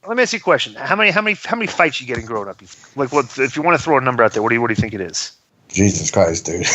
Let me ask you a question. How many fights you getting growing up? Like, what if you want to throw a number out there? What do you think it is? Jesus Christ, dude.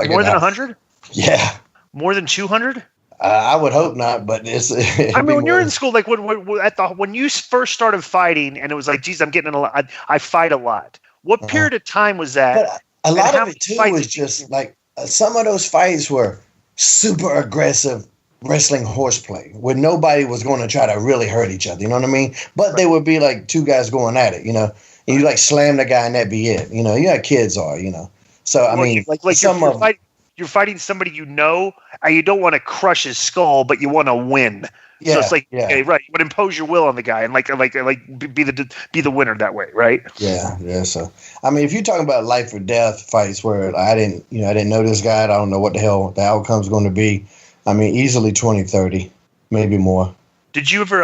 More than 100? Yeah. More than 200? I would hope not, but it's. I mean, when you're in school, like when you first started fighting, and it was like, geez, I'm getting I fight a lot. What period of time was that? But a lot of it too was just like some of those fights were super aggressive wrestling horseplay, where nobody was going to try to really hurt each other. You know what I mean? But they would be like two guys going at it. You know, and you like slam the guy, and that be it. You know how kids are. You know, so I mean, like you're fighting somebody and you don't want to crush his skull, but you want to win. Yeah, so it's like, okay, right, you would impose your will on the guy and like be the winner that way, right? Yeah. So I mean, if you're talking about life or death fights where I didn't know this guy, I don't know what the hell the outcome's going to be. I mean, easily 20, 30, maybe more. Did you ever?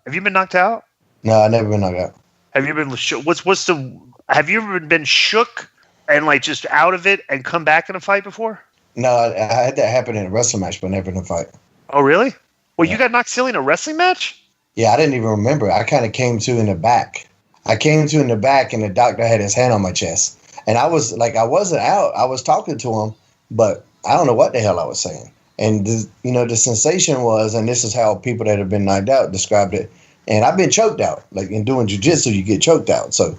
Have you been knocked out? No, I've never been knocked out. Have you been? Have you ever been shook and like just out of it and come back in a fight before? No, I had that happen in a wrestling match, but never in a fight. Oh, really? Well, you got knocked silly in a wrestling match? Yeah, I didn't even remember. I kind of came to in the back. I came to in the back, and the doctor had his hand on my chest. And I wasn't out. I was talking to him, but I don't know what the hell I was saying. And, the sensation was, and this is how people that have been knocked out described it, and I've been choked out. Like in doing jiu-jitsu, you get choked out. So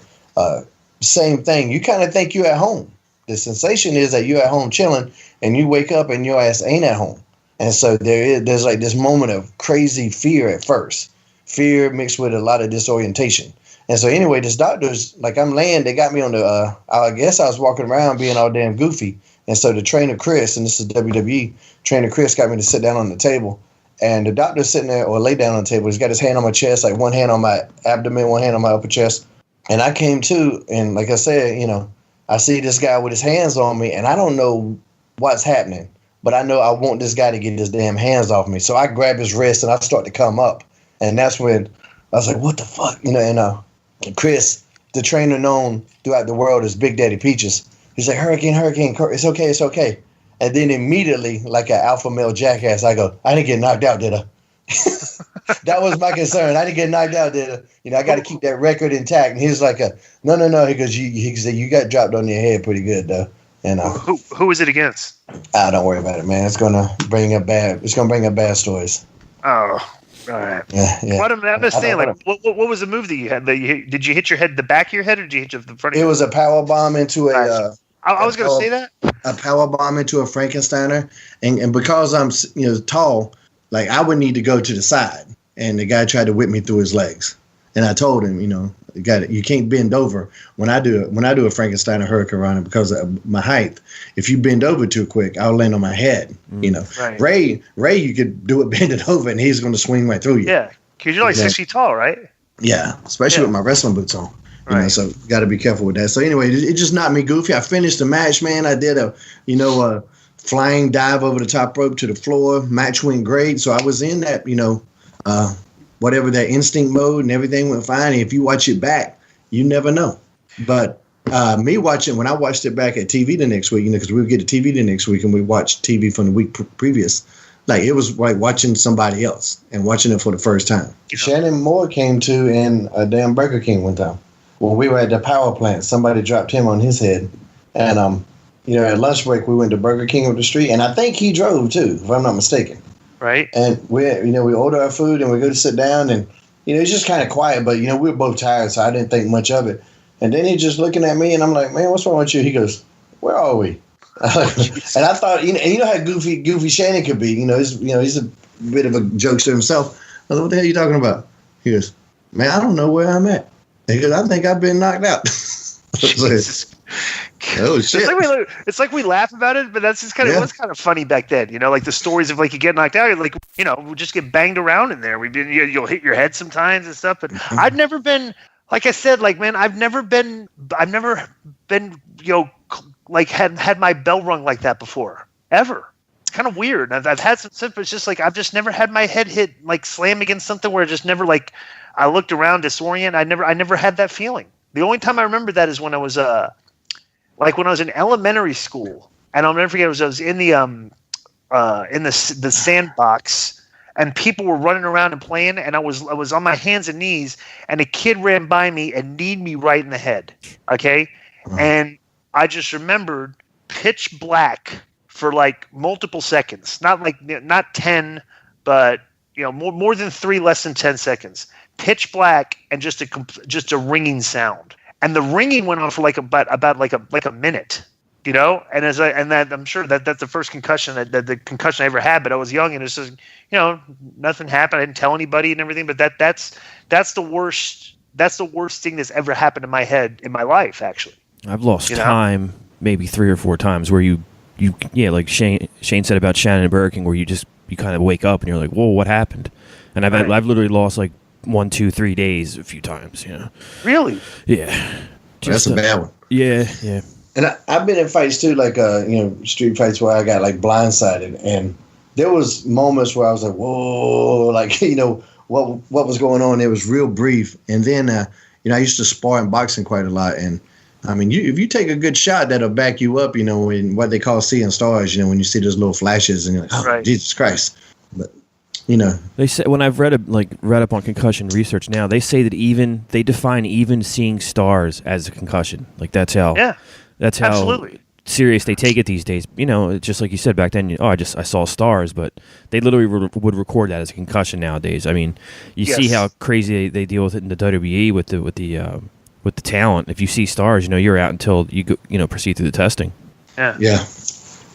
same thing. You kind of think you're at home. The sensation is that you're at home chilling, and you wake up and your ass ain't at home. And so there's like this moment of crazy fear at first. Fear mixed with a lot of disorientation. And so anyway, this doctor's, like I'm laying, they got me on the, I guess I was walking around being all damn goofy. And so the trainer, Chris, and this is WWE, trainer Chris got me to sit down on the table. And the doctor's sitting there, or lay down on the table. He's got his hand on my chest, like one hand on my abdomen, one hand on my upper chest. And I came to, and like I said, I see this guy with his hands on me, and I don't know what's happening, but I know I want this guy to get his damn hands off me. So I grab his wrist, and I start to come up. And that's when I was like, what the fuck? And Chris, the trainer known throughout the world as Big Daddy Peaches, he's like, Hurricane, it's okay. And then immediately, like an alpha male jackass, I go, I didn't get knocked out, did I? That was my concern. I didn't get knocked out, did I? I got to keep that record intact. And he was like, no. He goes, he said, you got dropped on your head pretty good, though. And who was it against? Don't worry about it, man. It's gonna bring up bad stories. Oh, all right. Yeah. What I understand, like, what was the move that you had? Did you hit your head, the back of your head, or did you hit the front of your head? It was a power bomb into a. I was going to say that. A power bomb into a Frankensteiner, and because I'm tall, like I would need to go to the side, and the guy tried to whip me through his legs, and I told him, you can't bend over when I do a Frankensteiner hurricane runner because of my height. If you bend over too quick, I'll land on my head. Right. Ray, you could do it bending over, and he's going to swing right through you. Yeah, because you're like 6 feet tall, right? Yeah, especially with my wrestling boots on. Right. So got to be careful with that. So anyway, it just knocked me goofy. I finished the match, man. I did a flying dive over the top rope to the floor. Match went great. So I was in that, whatever that instinct mode, and everything went fine. And if you watch it back, you never know. But when I watched it back at TV the next week, because we would get to TV the next week and we watched TV from the week previous, like it was like watching somebody else and watching it for the first time. Shannon Moore came to in a damn Burger King one time. When we were at the power plant, somebody dropped him on his head. And, at lunch break, we went to Burger King up the street. And I think he drove, too, if I'm not mistaken. Right. And, we order our food and we go to sit down. And, it's just kind of quiet. But, we were both tired, so I didn't think much of it. And then he's just looking at me, and I'm like, man, what's wrong with you? He goes, where are we? And I thought, how goofy Shannon could be. He's a bit of a jokester himself. I was like, what the hell are you talking about? He goes, man, I don't know where I'm at. Because I think I've been knocked out. Oh shit! It's like we laugh about it, but that's just kind of it was kind of funny back then. Like the stories of like you get knocked out, like we just get banged around in there. You'll hit your head sometimes and stuff. But I've never been, like I said, like man, I've never been like had my bell rung like that before ever. It's kind of weird. I've had some stuff, but it's just like I've just never had my head hit like slam against something where it just never like. I looked around disoriented. I never had that feeling. The only time I remember that is when I was in elementary school, and I'll never forget. I was in the sandbox, and people were running around and playing, and I was on my hands and knees, and a kid ran by me and kneed me right in the head. Okay, and I just remembered pitch black for like multiple seconds, not 10, but more than 3, less than 10 seconds. Pitch black and just a ringing sound, and the ringing went on for like about a minute. And that I'm sure that's the first concussion that the concussion I ever had, but I was young and it's just, nothing happened. I didn't tell anybody and everything, but that's the worst thing that's ever happened in my head in my life, actually. I've lost time maybe 3 or 4 times where you like Shane said about Shannon and Burger King, where you kind of wake up and you're like, whoa, what happened? And I've literally lost like 1, 2, 3 days a few times, Really? Yeah. That's a bad one. Yeah. And I've been in fights too, like street fights where I got like blindsided, and there was moments where I was like, "Whoa!" Like what was going on. It was real brief, and then I used to spar in boxing quite a lot, and I mean, if you take a good shot, that'll back you up. In what they call seeing stars. When you see those little flashes, and you're like, "Oh, right. Jesus Christ!" But they say, when I've read up on concussion research now, they say that they define even seeing stars as a concussion. Like that's how. Yeah. That's how Absolutely. serious they take it these days. Just like you said back then. I saw stars, but they literally would record that as a concussion nowadays. I mean, you see how crazy they deal with it in the WWE with the talent. If you see stars, you're out until you go, proceed through the testing. Yeah.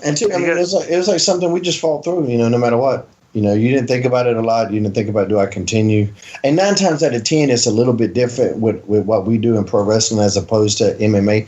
And too, I mean, it was like something we just fought through. No matter what. You didn't think about it a lot. You didn't think about, do I continue? And 9 times out of 10, it's a little bit different with what we do in pro wrestling as opposed to MMA.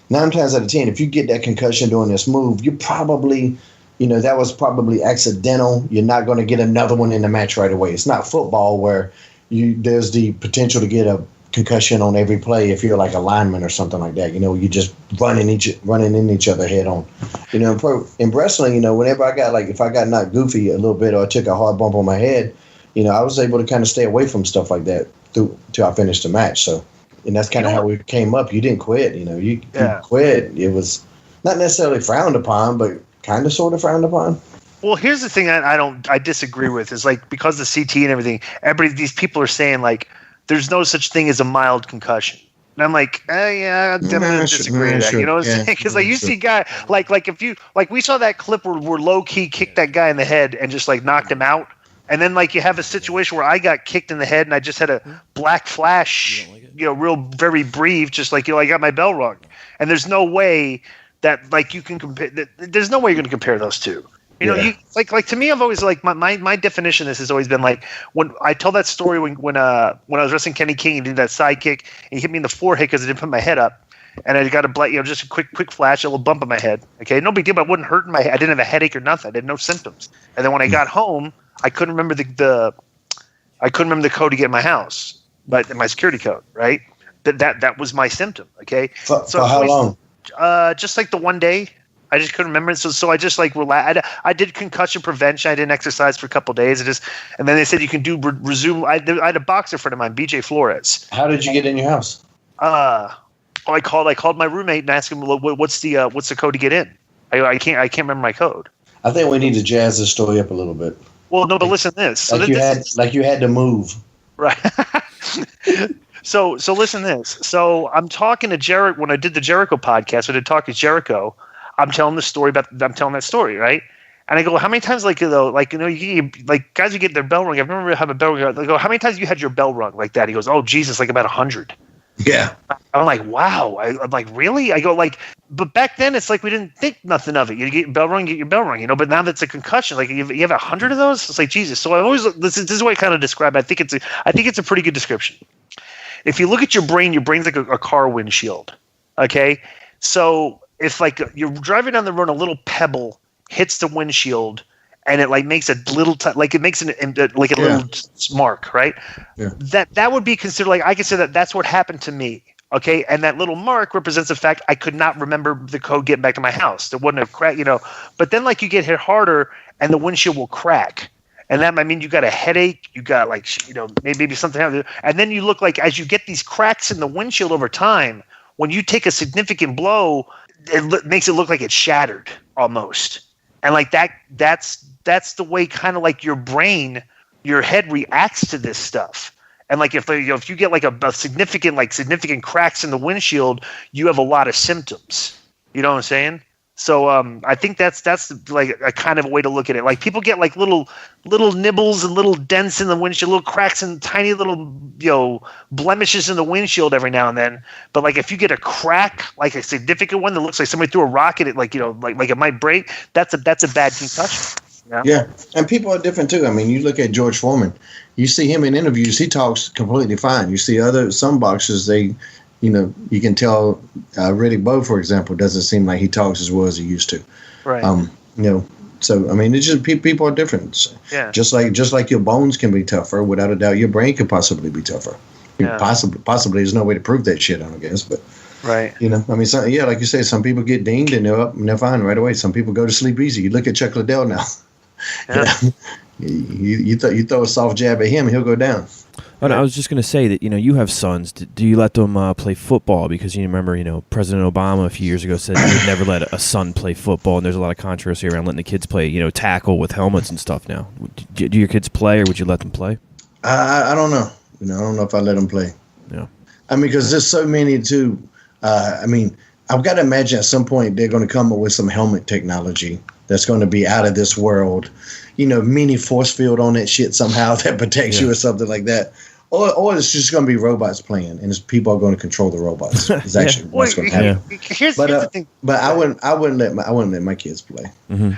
9 times out of 10, if you get that concussion doing this move, you probably, that was probably accidental. You're not going to get another one in the match right away. It's not football where there's the potential to get a concussion on every play if you're like a lineman or something like that. You just running in each other head on. In wrestling, whenever if I got knocked goofy a little bit or I took a hard bump on my head, I was able to kind of stay away from stuff like that till I finished the match. So. And that's kind of how we came up. You didn't quit, you quit. It was not necessarily frowned upon, but kind of sort of frowned upon. Well, here's the thing I disagree with is like, because of CT and everything, these people are saying like, there's no such thing as a mild concussion. And I'm like, I'm going to disagree with that. You know what I'm saying? Because you see a guy, like we saw that clip where low-key kicked that guy in the head and just like knocked him out. And then you have a situation where I got kicked in the head and I just had a black flash, real very brief, just like I got my bell rung. And there's no way that you can compare. There's no way you're going to compare those two. You to me, I've always my definition of this has always been like when I tell that story when I was wrestling Kenny King and did that side kick and he hit me in the forehead because I didn't put my head up. And I got a just a quick flash, a little bump in my head. Okay, no big deal. But I wouldn't hurt in my head. I didn't have a headache or nothing. I had no symptoms. And then when I got home, I couldn't remember the code to get in my house, but my security code, right? That was my symptom. Okay, for how long? Just like the one day, I just couldn't remember it. So I just relaxed. I did concussion prevention. I didn't exercise for a couple of days. And then they said you can do resume. I had a boxer friend of mine, BJ Flores. How did you get in your house? I called my roommate and asked him what's the code to get in. I can't remember my code. I think we need to jazz this story up a little bit. Well, no, but listen to this. So you had to move. Right. So listen to this. So I'm talking to Jericho when I did the Jericho podcast. When I talked to Jericho, I'm telling that story, right? And I go, how many times guys who get their bell rung. I've never had a bell rung. I go, how many times you had your bell rung like that? He goes, oh Jesus, like about 100. Yeah. I'm like, wow. I'm like, really? I go but back then it's like we didn't think nothing of it. You get your bell rung, but now that's a concussion. Like you have 100 of those. It's like Jesus. So I always this is what I kind of describe. I think it's a pretty good description. If you look at your brain's like a car windshield. Okay, so if you're driving down the road, a little pebble hits the windshield, and it makes a little it makes a little mark, right? Yeah. That would be considered I consider that's what happened to me. Okay, and that little mark represents the fact I could not remember the code getting back to my house. There wasn't a crack, But then you get hit harder, and the windshield will crack, and that might mean you got a headache. You got maybe something else, and then you look as you get these cracks in the windshield over time. When you take a significant blow, it makes it look like it's shattered almost. and like that's the way kind of like your head reacts to this stuff. And like if you get like a significant cracks in the windshield, you have a lot of symptoms. You know what I'm saying? So I think that's like a kind of a way to look at it. Like people get like little nibbles and little dents in the windshield, little cracks and tiny little blemishes in the windshield every now and then. But like if you get a crack, like a significant one that looks like somebody threw a rock at it, like like it might break, that's a bad concussion. Yeah, and people are different too. I mean, you look at George Foreman, you see him in interviews, he talks completely fine. You see some boxers, they. You can tell Riddick Bowe, for example, doesn't seem like he talks as well as he used to. Right. So I mean, it's just people are different. Yeah. Just like your bones can be tougher, without a doubt, your brain could possibly be tougher. Yeah. Possibly, there's no way to prove that shit, I guess. But right. I mean, like you say, some people get dinged and they're up and they're fine right away. Some people go to sleep easy. You look at Chuck Liddell now. Yeah. You throw a soft jab at him, he'll go down. Oh, no, I was just going to say that, you have sons. Do you let them play football? Because you remember, President Obama a few years ago said he'd never let a son play football, and there's a lot of controversy around letting the kids play, tackle with helmets and stuff now. Do your kids play, or would you let them play? I don't know. I don't know if I let them play. Yeah. I mean, because there's so many, too. I've got to imagine at some point they're going to come up with some helmet technology that's going to be out of this world. Mini force field on that shit somehow that protects you or something like that. Or it's just going to be robots playing, and people are going to control the robots. It's actually what's going to happen. Here's the thing. But I wouldn't let my kids play. Mm-hmm.